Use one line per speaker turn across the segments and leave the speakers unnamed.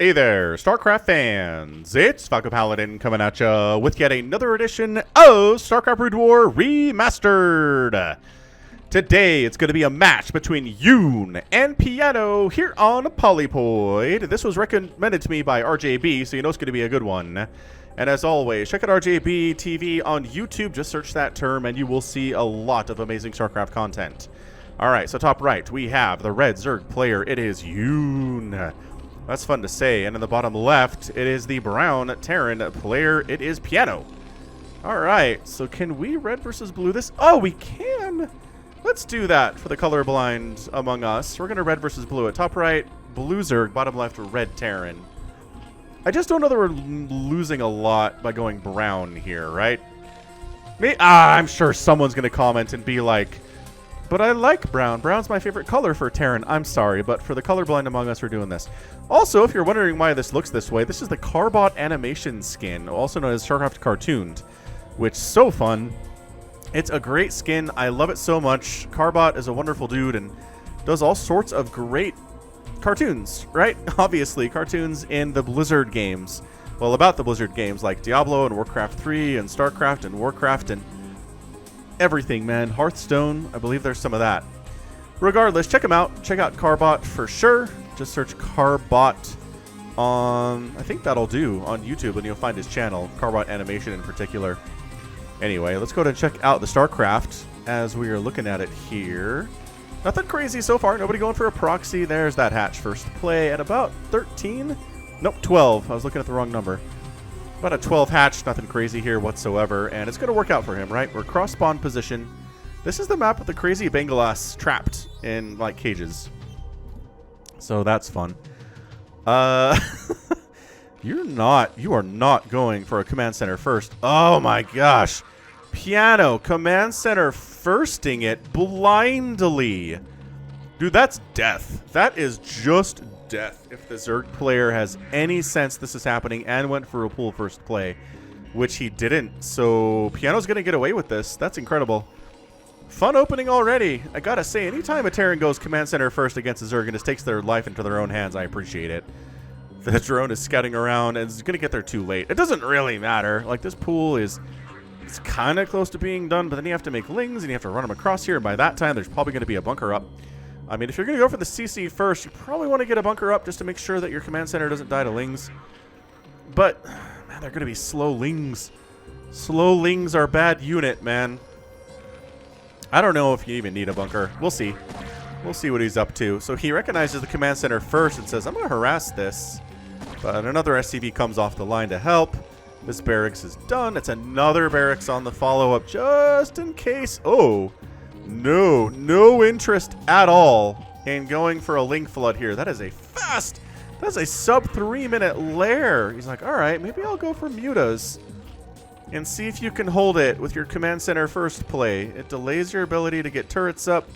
Hey there, StarCraft fans! It's Falcon Paladin coming at ya with yet another edition of StarCraft Brood War Remastered! Today, it's going to be a match between Yoon and Piano here on Polypoid. This was recommended to me by RJB, so you know it's going to be a good one. And as always, check out RJB TV on YouTube. Just search that term and you will see a lot of amazing StarCraft content. Alright, so top right, we have the red Zerg player. It is Yoon. That's fun to say. And in the bottom left, it is the brown Terran player. It is Piano. Alright, so can we red versus blue this? Oh, we can! Let's do that for the colorblind among us. We're going to red versus blue. At top right, blue Zerg. Bottom left, red Terran. I just don't know that we're losing a lot by going brown here, right? I'm sure someone's going to comment and be like, but I like brown. Brown's my favorite color for Terran. I'm sorry, but for the colorblind among us, we're doing this. Also, if you're wondering why this looks this way, this is the Carbot animation skin, also known as StarCraft Cartooned, which is so fun. It's a great skin. I love it so much. Carbot is a wonderful dude and does all sorts of great cartoons, right? Obviously, cartoons in the Blizzard games. Well, about the Blizzard games like Diablo and Warcraft 3 and StarCraft and Warcraft and everything, man. Hearthstone, I believe there's some of that. Regardless, check him out. Check out Carbot for sure. Just search Carbot on, I think that'll do, on YouTube, and you'll find his channel, Carbot Animation in particular. Anyway, let's go ahead and check out the StarCraft as we are looking at it here. Nothing crazy so far. Nobody going for a proxy. There's that hatch first play at about 13. Nope, 12. I was looking at the wrong number. About a 12 hatch. Nothing crazy here whatsoever. And it's going to work out for him, right? We're cross spawn position. This is the map with the crazy Bengalas trapped in, like, cages. So that's fun. You are not going for a command center first. Oh my gosh. Piano, command center firsting it blindly. Dude, that's death. That is just death. If the Zerg player has any sense this is happening and went for a pool first play, which he didn't. So Piano's going to get away with this. That's incredible. Fun opening already. I gotta say, anytime a Terran goes command center first against a Zerg and just takes their life into their own hands, I appreciate it. The drone is scouting around and is going to get there too late. It doesn't really matter. Like, this pool is... it's kind of close to being done, but then you have to make lings and you have to run them across here. And by that time, there's probably going to be a bunker up. I mean, if you're going to go for the CC first, you probably want to get a bunker up just to make sure that your command center doesn't die to lings. But, man, they're going to be slow lings. Slow lings are bad unit, man. I don't know if you even need a bunker. We'll see. We'll see what he's up to. So he recognizes the command center first and says, I'm going to harass this. But another SCV comes off the line to help. This barracks is done. It's another barracks on the follow-up just in case. Oh, no interest at all in going for a link flood here. That is a fast, that's a sub 3 minute lair. He's like, all right, maybe I'll go for mutas and see if you can hold it with your command center first play. It delays your ability to get turrets up.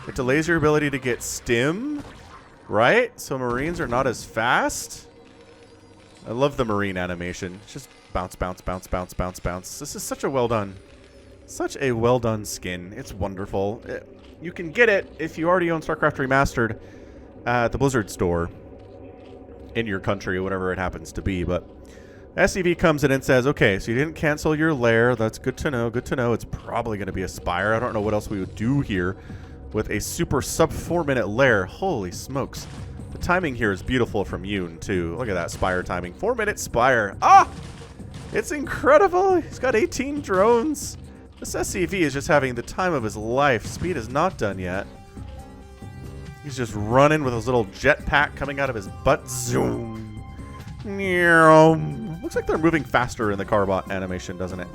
It delays your ability to get stim, right? So Marines are not as fast. I love the Marine animation. It's just bounce, bounce, bounce, bounce, bounce, bounce. This is such a well done skin. It's wonderful. You can get it if you already own StarCraft Remastered at the Blizzard store in your country, whatever it happens to be. But SCV comes in and says, okay, so you didn't cancel your lair. That's good to know. Good to know. It's probably going to be a Spire. I don't know what else we would do here with a super sub 4 minute lair. Holy smokes. The timing here is beautiful from Yoon, too. Look at that Spire timing. 4 minute Spire. Ah! It's incredible. He's got 18 drones. This SCV is just having the time of his life. Speed is not done yet. He's just running with his little jetpack coming out of his butt. Zoom. Looks like they're moving faster in the Carbot animation, doesn't it?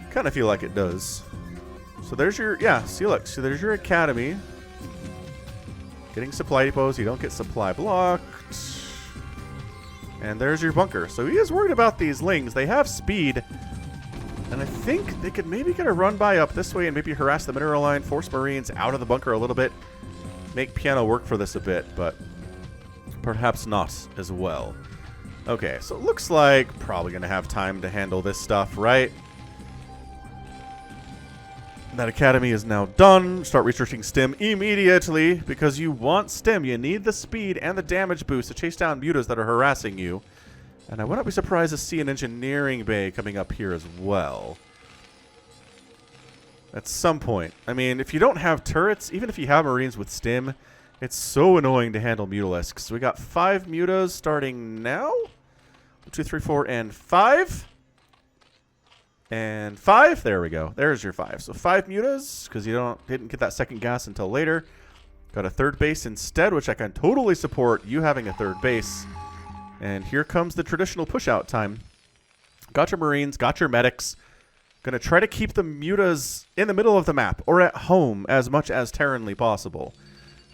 Kind of feel like it does. So there's your, yeah, see, look. So there's your academy. Getting supply depots. You don't get supply blocked. And there's your bunker. So he is worried about these lings. They have speed. And I think they could maybe get a run by up this way and maybe harass the mineral line, force Marines out of the bunker a little bit. Make Piano work for this a bit, but perhaps not as well. Okay, so it looks like probably going to have time to handle this stuff, right? That academy is now done. Start researching stim immediately because you want stim. You need the speed and the damage boost to chase down mutas that are harassing you. And I wouldn't be surprised to see an engineering bay coming up here as well. At some point. I mean, if you don't have turrets, even if you have Marines with stim, it's so annoying to handle mutalisks. So we got 5 mutas starting now. 1, 2, 3, 4, and 5. And 5. There we go. There's your 5. So 5 mutas, because you didn't get that second gas until later. Got a third base instead, which I can totally support you having a third base. And here comes the traditional push-out time. Got your Marines, got your medics. Gonna try to keep the mutas in the middle of the map, or at home as much as Terranly possible.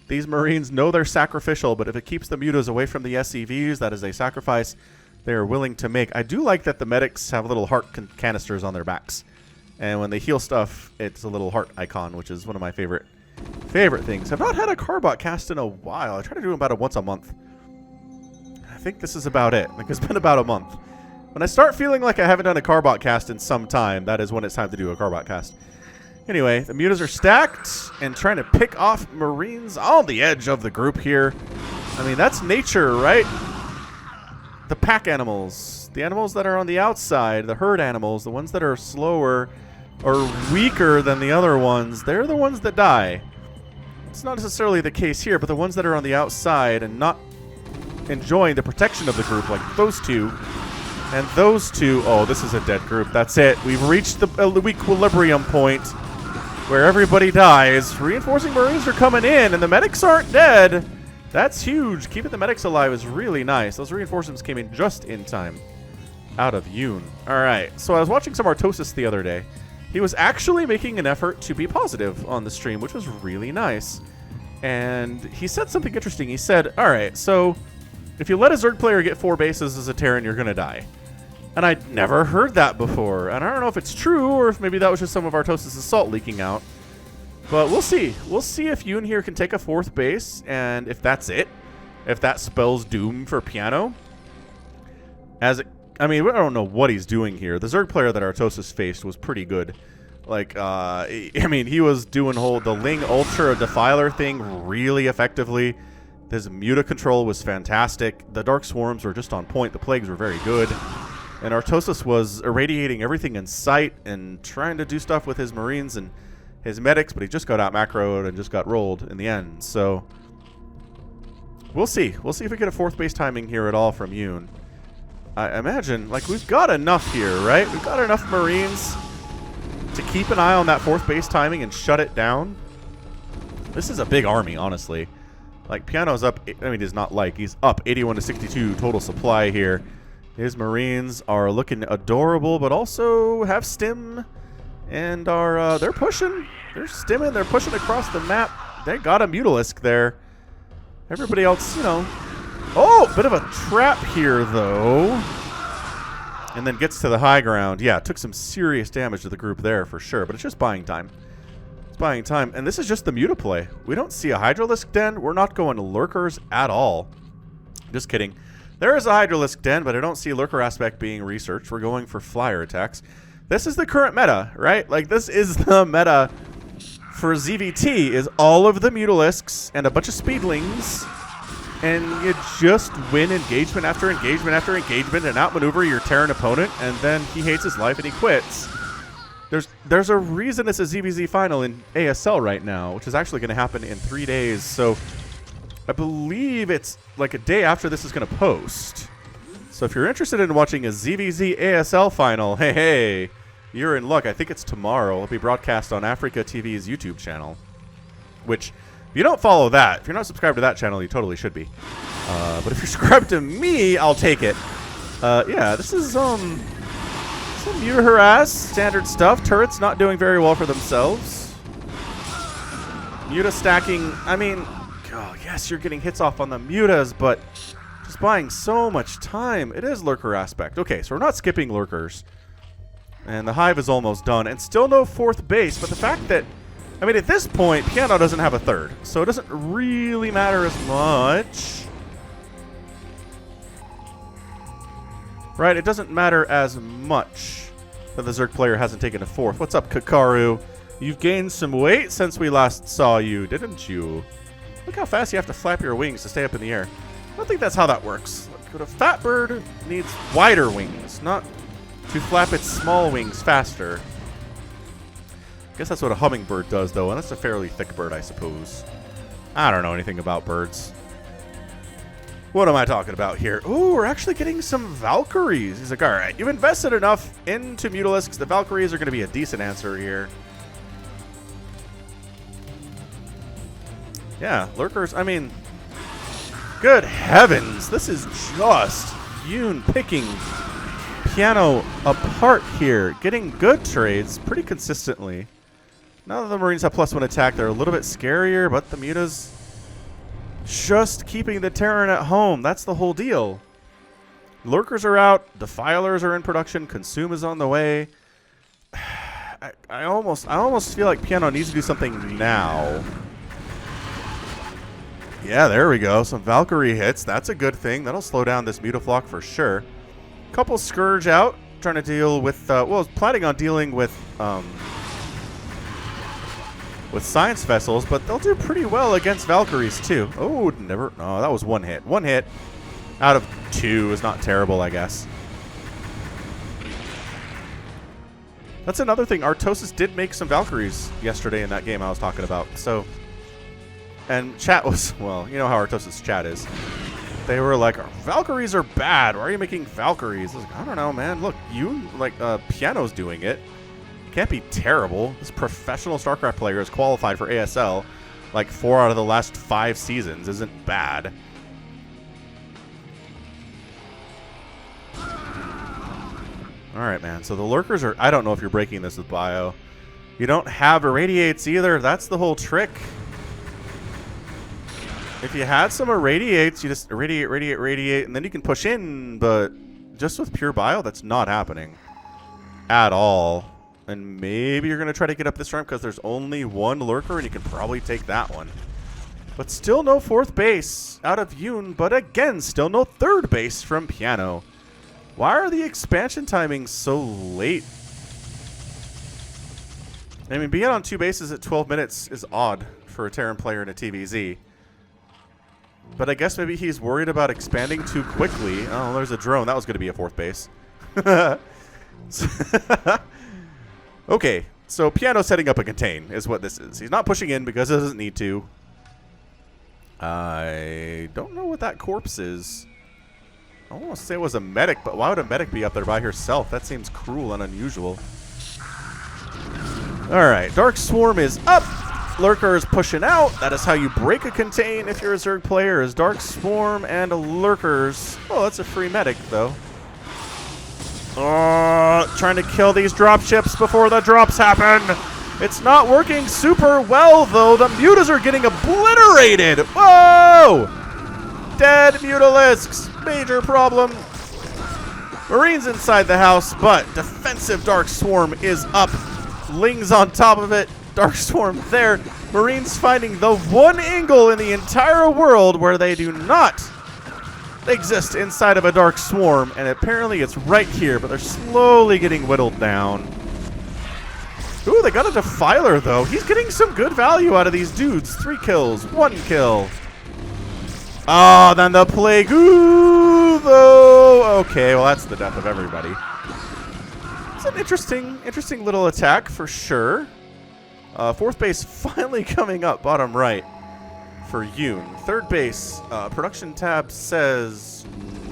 These Marines know they're sacrificial, but if it keeps the mutas away from the SCVs, that is a sacrifice they are willing to make. I do like that the medics have little heart canisters on their backs. And when they heal stuff, it's a little heart icon, which is one of my favorite things. I've not had a Carbot cast in a while. I try to do them about once a month. I think this is about it. Like, it's been about a month. When I start feeling like I haven't done a Carbot cast in some time, that is when it's time to do a Carbot cast. Anyway, the mutas are stacked and trying to pick off Marines on the edge of the group here. I mean, that's nature, right? The pack animals, the animals that are on the outside, the herd animals, the ones that are slower or weaker than the other ones, they're the ones that die. It's not necessarily the case here, but the ones that are on the outside and not enjoying the protection of the group, like those two and those two. Oh, this is a dead group. That's it. We've reached the equilibrium point where everybody dies. Reinforcing Marines are coming in, and the medics aren't dead. That's huge. Keeping the medics alive is really nice. Those reinforcements came in just in time out of Yoon. All right. So I was watching some Artosis the other day. He was actually making an effort to be positive on the stream, which was really nice. And he said something interesting. He said, all right, so if you let a Zerg player get 4 bases as a Terran, you're going to die. And I'd never heard that before. And I don't know if it's true or if maybe that was just some of Artosis' salt leaking out. But we'll see. We'll see if Yoon here can take a 4th base, and if that's it. If that spells doom for Piano. I mean, I don't know what he's doing here. The Zerg player that Artosis faced was pretty good. Like, I mean, he was doing the Ling Ultra Defiler thing really effectively. His Muta control was fantastic. The Dark Swarms were just on point. The Plagues were very good. And Artosis was irradiating everything in sight and trying to do stuff with his Marines and his medics, but he just got out macroed and just got rolled in the end. So we'll see. We'll see if we get a 4th base timing here at all from Yoon. I imagine, like, we've got enough here, right? We've got enough Marines to keep an eye on that 4th base timing and shut it down. This is a big army, honestly. Like, Piano's up, I mean, he's not like, he's up 81 to 62 total supply here. His Marines are looking adorable, but also have stim and are, they're pushing. They're stimming, they're pushing across the map. They got a Mutalisk there. Everybody else, you know. Oh, bit of a trap here, though. And then gets to the high ground. Yeah, took some serious damage to the group there for sure, but it's just buying time. It's buying time. And this is just the Muta play. We don't see a Hydralisk den. We're not going to Lurkers at all. Just kidding. There is a Hydralisk den, but I don't see Lurker aspect being researched. We're going for flyer attacks. This is the current meta, right? Like, this is the meta for ZVT, is all of the Mutalisks and a bunch of Speedlings. And you just win engagement after engagement after engagement and outmaneuver your Terran opponent, and then he hates his life and he quits. There's a reason it's a ZVZ final in ASL right now, which is actually going to happen in 3 days. So I believe it's like a day after this is going to post. So if you're interested in watching a ZVZ ASL final, hey, you're in luck. I think it's tomorrow. It'll be broadcast on Africa TV's YouTube channel, which, if you don't follow that, if you're not subscribed to that channel, you totally should be. But if you're subscribed to me, I'll take it. Yeah, this is some Muta harass, standard stuff. Turrets not doing very well for themselves. Muta stacking, I mean, oh, yes, you're getting hits off on the Mutas, but just buying so much time. It is Lurker aspect. Okay, so we're not skipping Lurkers. And the Hive is almost done. And still no 4th base, but the fact that, I mean, at this point, Piano doesn't have a 3rd, so it doesn't really matter as much. Right, it doesn't matter as much that the Zerg player hasn't taken a 4th. What's up, Kakaru? You've gained some weight since we last saw you, didn't you? Look how fast you have to flap your wings to stay up in the air. I don't think that's how that works. Look, a fat bird needs wider wings, not to flap its small wings faster. I guess that's what a hummingbird does, though, and that's a fairly thick bird, I suppose. I don't know anything about birds. What am I talking about here? Ooh, we're actually getting some Valkyries. He's like, all right, you've invested enough into Mutalisks. The Valkyries are going to be a decent answer here. Yeah, lurkers, I mean, good heavens. This is just Yoon picking Piano apart here. Getting good trades pretty consistently. Now that the Marines have +1 attack, they're a little bit scarier, but the Mutas just keeping the Terran at home. That's the whole deal. Lurkers are out. Defilers are in production. Consume is on the way. I almost feel like Piano needs to do something now. Yeah, there we go. Some Valkyrie hits. That's a good thing. That'll slow down this Mutaflock for sure. Couple Scourge out. Trying to deal with, well, planning on dealing with Science Vessels, but they'll do pretty well against Valkyries too. Oh, never. No, that was one hit. One hit out of 2 is not terrible, I guess. That's another thing. Artosis did make some Valkyries yesterday in that game I was talking about. So, and chat was, well, you know how Artosis chat is. They were like, Valkyries are bad. Why are you making Valkyries? I was like, I don't know, man. Look, you, like, Piano's doing it. Can't be terrible. This professional StarCraft player is qualified for ASL like 4 out of the last 5 seasons. Isn't bad. Alright, man. So the lurkers are... I don't know if you're breaking this with bio. You don't have irradiates either. That's the whole trick. If you had some irradiates, you just irradiate, and then you can push in. But just with pure bio, that's not happening at all. And maybe you're going to try to get up this ramp because there's only one lurker, and you can probably take that one. But still no 4th base out of Yoon, but again, still no 3rd base from Piano. Why are the expansion timings so late? I mean, being on 2 bases at 12 minutes is odd for a Terran player in a TVZ. But I guess maybe he's worried about expanding too quickly. Oh, there's a drone. That was going to be a 4th base. Okay, so Piano setting up a contain is what this is. He's not pushing in because he doesn't need to. I don't know what that corpse is. I want to say it was a medic, but why would a medic be up there by herself? That seems cruel and unusual. Alright, Dark Swarm is up. Lurker is pushing out. That is how you break a contain if you're a Zerg player, is Dark Swarm and Lurkers. Oh, that's a free medic, though. Trying to kill these dropships before the drops happen. It's not working super well, though. The Mutas are getting obliterated. Whoa! Dead Mutalisks. Major problem. Marines inside the house, but defensive Dark Swarm is up. Lings on top of it. Dark Swarm there. Marines finding the one angle in the entire world where they do not exist inside of a Dark Swarm, and apparently it's right here, but they're slowly getting whittled down. Ooh, they got a Defiler, though. He's getting some good value out of these dudes. 3 kills, 1 kill. Oh, then the Plague. Ooh, though. Okay, well, that's the death of everybody. It's an interesting little attack for sure. 4th base finally coming up bottom right for Yoon. 3rd base, production tab says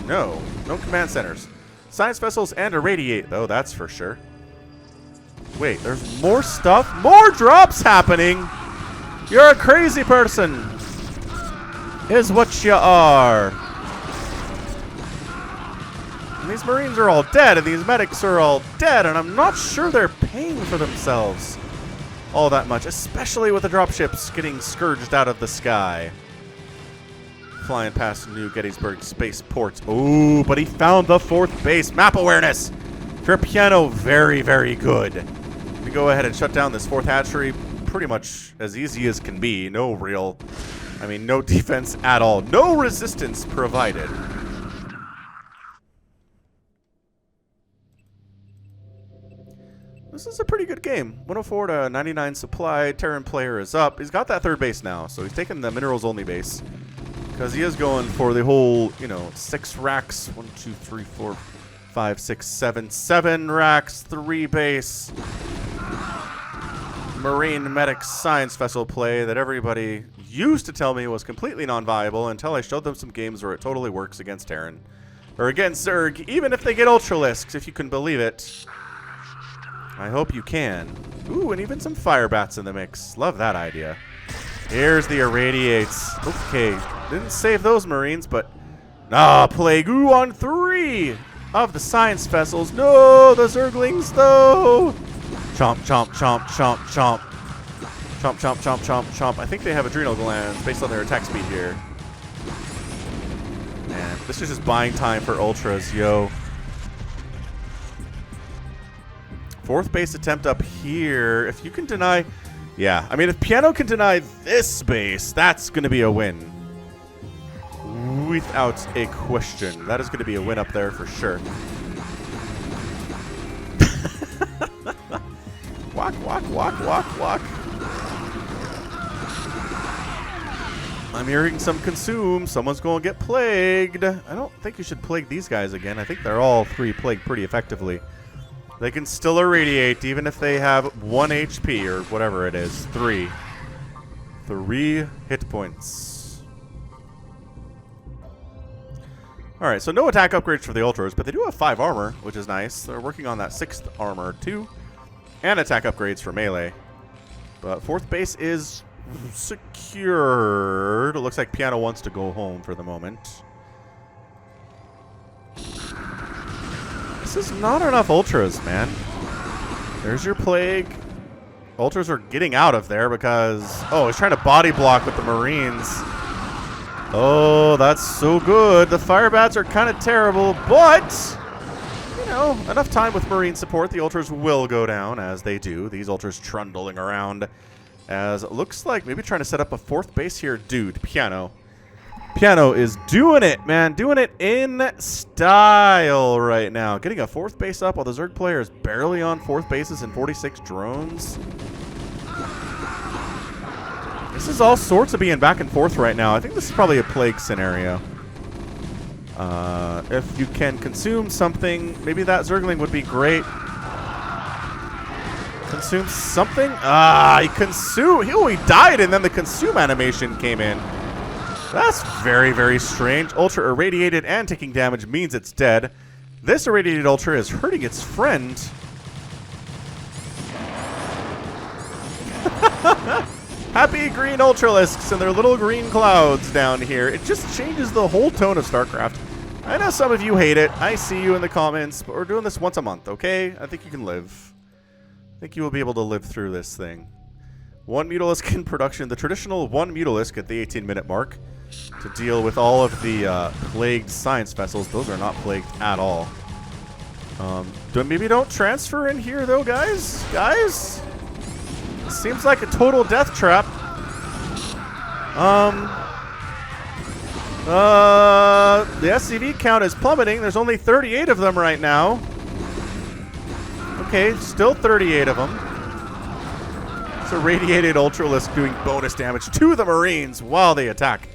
no. No command centers. Science vessels and irradiate, though, that's for sure. Wait, there's more stuff? More drops happening! You're a crazy person, is what you are. And these Marines are all dead, and these medics are all dead, and I'm not sure they're paying for themselves all that much, especially with the dropships getting scourged out of the sky. Flying past New Gettysburg spaceports. Oh, but he found the 4th base. Map awareness for Piano, very, very good. We go ahead and shut down this 4th hatchery pretty much as easy as can be. No real, I mean, no defense at all. No resistance provided. This is a pretty good game. 104 to 99 supply. Terran player is up. He's got that third base now, so he's taking the minerals only base. Because he is going for the whole, you know, 6 racks. 1, 2, 3, 4, 5, 6, 7. 7 racks, 3 base. Marine medic science vessel play that everybody used to tell me was completely non-viable until I showed them some games where it totally works against Terran. Or against Zerg, even if they get Ultralisks, if you can believe it. I hope you can. Ooh, and even some fire bats in the mix. Love that idea. Here's the irradiates. Okay, didn't save those Marines, but... Ah, Plague. Ooh, on 3 of the science vessels. No, the Zerglings, though. Chomp, chomp, chomp, chomp, chomp. Chomp, chomp, chomp, chomp, chomp. I think they have adrenal glands based on their attack speed here. Man, this is just buying time for Ultras, yo. 4th base attempt up here. If you can deny... Yeah, I mean, if Piano can deny this base, that's going to be a win. Without a question. That is going to be a win up there for sure. Walk, walk, walk, walk, walk. I'm hearing some consume. Someone's going to get plagued. I don't think you should plague these guys again. I think they're all 3 plagued pretty effectively. They can still irradiate even if they have 1 HP or whatever it is. 3. 3 hit points. Alright, so no attack upgrades for the Ultras, but they do have 5 armor, which is nice. They're working on that 6th armor too. And attack upgrades for melee. But 4th base is secured. It looks like Piano wants to go home for the moment. This is not enough Ultras, man. There's your plague. Ultras are getting out of there because... Oh, he's trying to body block with the Marines. Oh, that's so good. The fire bats are kind of terrible, but... You know, enough time with Marine support. The Ultras will go down, as they do. These Ultras trundling around. As it looks like maybe trying to set up a 4th base here. Dude, Piano. Piano is doing it, man. Doing it in style right now. Getting a 4th base up while the Zerg player is barely on 4th bases and 46 drones. This is all sorts of being back and forth right now. I think this is probably a plague scenario. If you can consume something, maybe that Zergling would be great. Consume something? Ah, he consumed. Oh, he died, and then the consume animation came in. That's very, very strange. Ultra irradiated and taking damage means it's dead. This irradiated Ultra is hurting its friend. Happy green Ultralisks and their little green clouds down here. It just changes the whole tone of StarCraft. I know some of you hate it. I see you in the comments, but we're doing this once a month, okay? I think you can live. I think you will be able to live through this thing. 1 Mutalisk in production. The traditional 1 Mutalisk at the 18-minute mark to deal with all of the plagued science vessels. Those are not plagued at all. Maybe don't transfer in here, though, guys? Guys? Seems like a total death trap. The SCV count is plummeting. There's only 38 of them right now. Okay, still 38 of them. It's a radiated Ultralisk doing bonus damage to the Marines while they attack.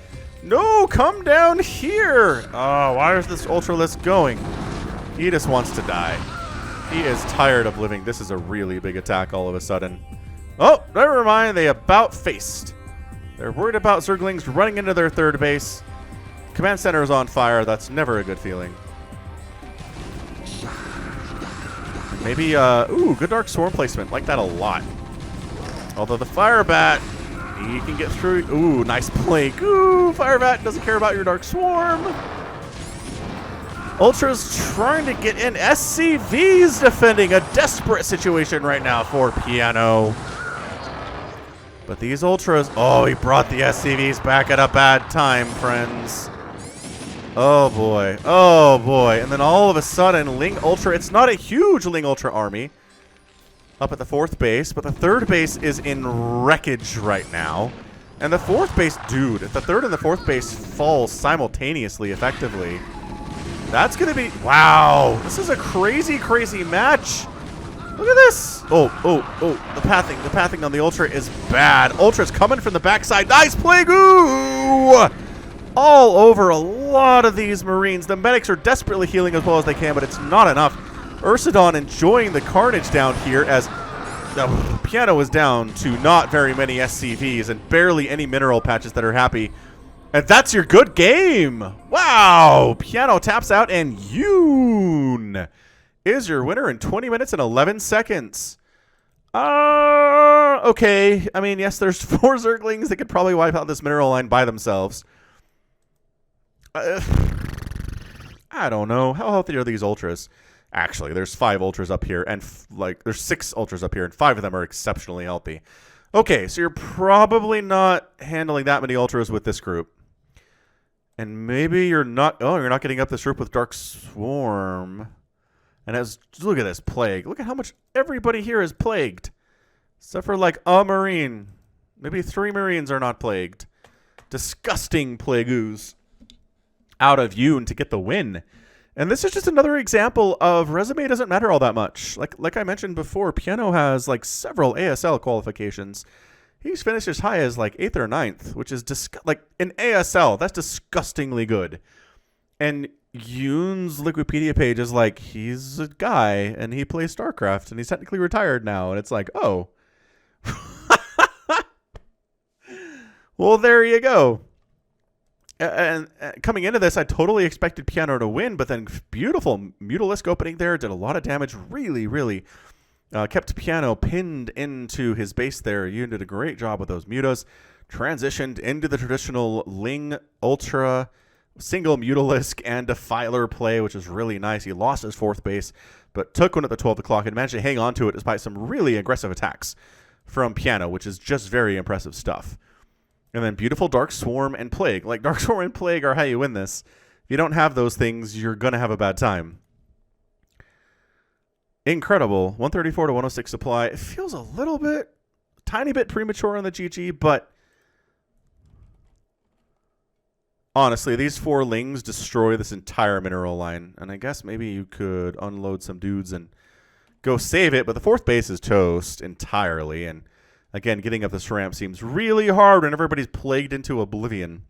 No, come down here. Oh, why is this Ultralisk going? He just wants to die. He is tired of living. This is a really big attack all of a sudden. Oh, never mind. They about faced. They're worried about Zerglings running into their 3rd base. Command center is on fire. That's never a good feeling. Maybe, ooh, good Dark Swarm placement. Like that a lot. Although the Fire Bat, he can get through. Ooh, nice plague. Ooh, Fire Bat doesn't care about your Dark Swarm. Ultra's trying to get in. SCV's defending a desperate situation right now for Piano. But these Ultras, oh, he brought the SCVs back at a bad time, friends. Oh, boy. Oh, boy. And then all of a sudden, Ling Ultra, it's not a huge Ling Ultra army up at the 4th base, but the 3rd base is in wreckage right now. And the 4th base, dude, if the 3rd and the 4th base fall simultaneously effectively, that's going to be, wow, this is a crazy, crazy match. Look at this. The pathing on the Ultra is bad. Ultra's coming from the backside. Nice play. Ooh! All over a lot of these Marines. The medics are desperately healing as well as they can, but it's not enough. Ursidon enjoying the carnage down here as the Piano is down to not very many SCVs and barely any mineral patches that are happy. And that's your good game. Wow. Piano taps out and yoon is your winner in 20 minutes and 11 seconds. Okay. I mean, yes, there's 4 Zerglings that could probably wipe out this mineral line by themselves. I don't know. How healthy are these Ultras? Actually, there's 5 Ultras up here, and there's 6 Ultras up here, and 5 of them are exceptionally healthy. Okay, so you're probably not handling that many Ultras with this group. And maybe you're not... Oh, you're not getting up this group with Dark Swarm. And look at this plague. Look at how much everybody here is plagued. Except for, like, a Marine. Maybe 3 Marines are not plagued. Disgusting plague-oos. Out of yoon to get the win. And this is just another example of resume doesn't matter all that much. Like I mentioned before, Piano has like several ASL qualifications. He's finished as high as like 8th or 9th, which is like in ASL, that's disgustingly good. And yoon's Wikipedia page is like, he's a guy and he plays StarCraft and he's technically retired now. And it's like, oh. Well, there you go. And coming into this, I totally expected Piano to win, but then beautiful Mutalisk opening there. Did a lot of damage. Really, really kept Piano pinned into his base there. You did a great job with those Mutas. Transitioned into the traditional Ling Ultra single Mutalisk and Defiler play, which is really nice. He lost his 4th base, but took one at the 12 o'clock and managed to hang on to it despite some really aggressive attacks from Piano, which is just very impressive stuff. And then beautiful Dark Swarm and Plague. Like, Dark Swarm and Plague are how you win this. If you don't have those things, you're going to have a bad time. Incredible. 134 to 106 supply. It feels a little bit, tiny bit premature on the GG, but honestly, these 4 Lings destroy this entire mineral line. And I guess maybe you could unload some dudes and go save it, but the 4th base is toast entirely, and again, getting up this ramp seems really hard when everybody's plagued into oblivion.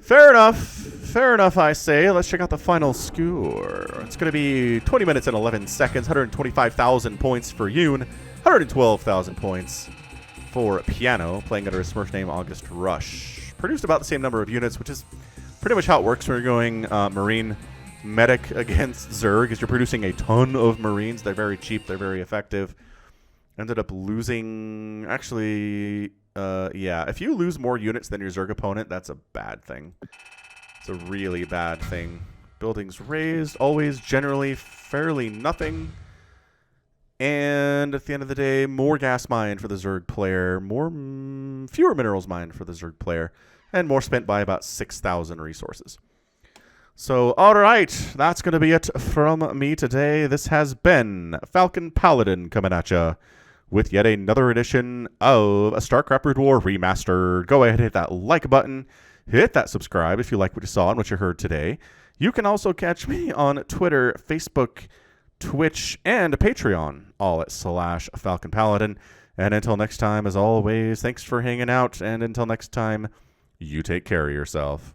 Fair enough, I say. Let's check out the final score. It's going to be 20 minutes and 11 seconds, 125,000 points for yoon, 112,000 points for Piano, playing under his Smurf name, August Rush. Produced about the same number of units, which is pretty much how it works when you're going Marine Medic against Zerg, because you're producing a ton of Marines. They're very cheap, they're very effective. Ended up losing, actually, yeah, if you lose more units than your Zerg opponent, that's a bad thing. It's a really bad thing. Buildings raised, always generally fairly nothing. And at the end of the day, more gas mined for the Zerg player, fewer minerals mined for the Zerg player, and more spent by about 6,000 resources. So, all right, that's going to be it from me today. This has been Falcon Paladin coming at you with yet another edition of a StarCraft Brood War Remastered. Go ahead and hit that like button. Hit that subscribe if you like what you saw and what you heard today. You can also catch me on Twitter, Facebook, Twitch, and Patreon, all at /Falcon Paladin. And until next time, as always, thanks for hanging out. And until next time, you take care of yourself.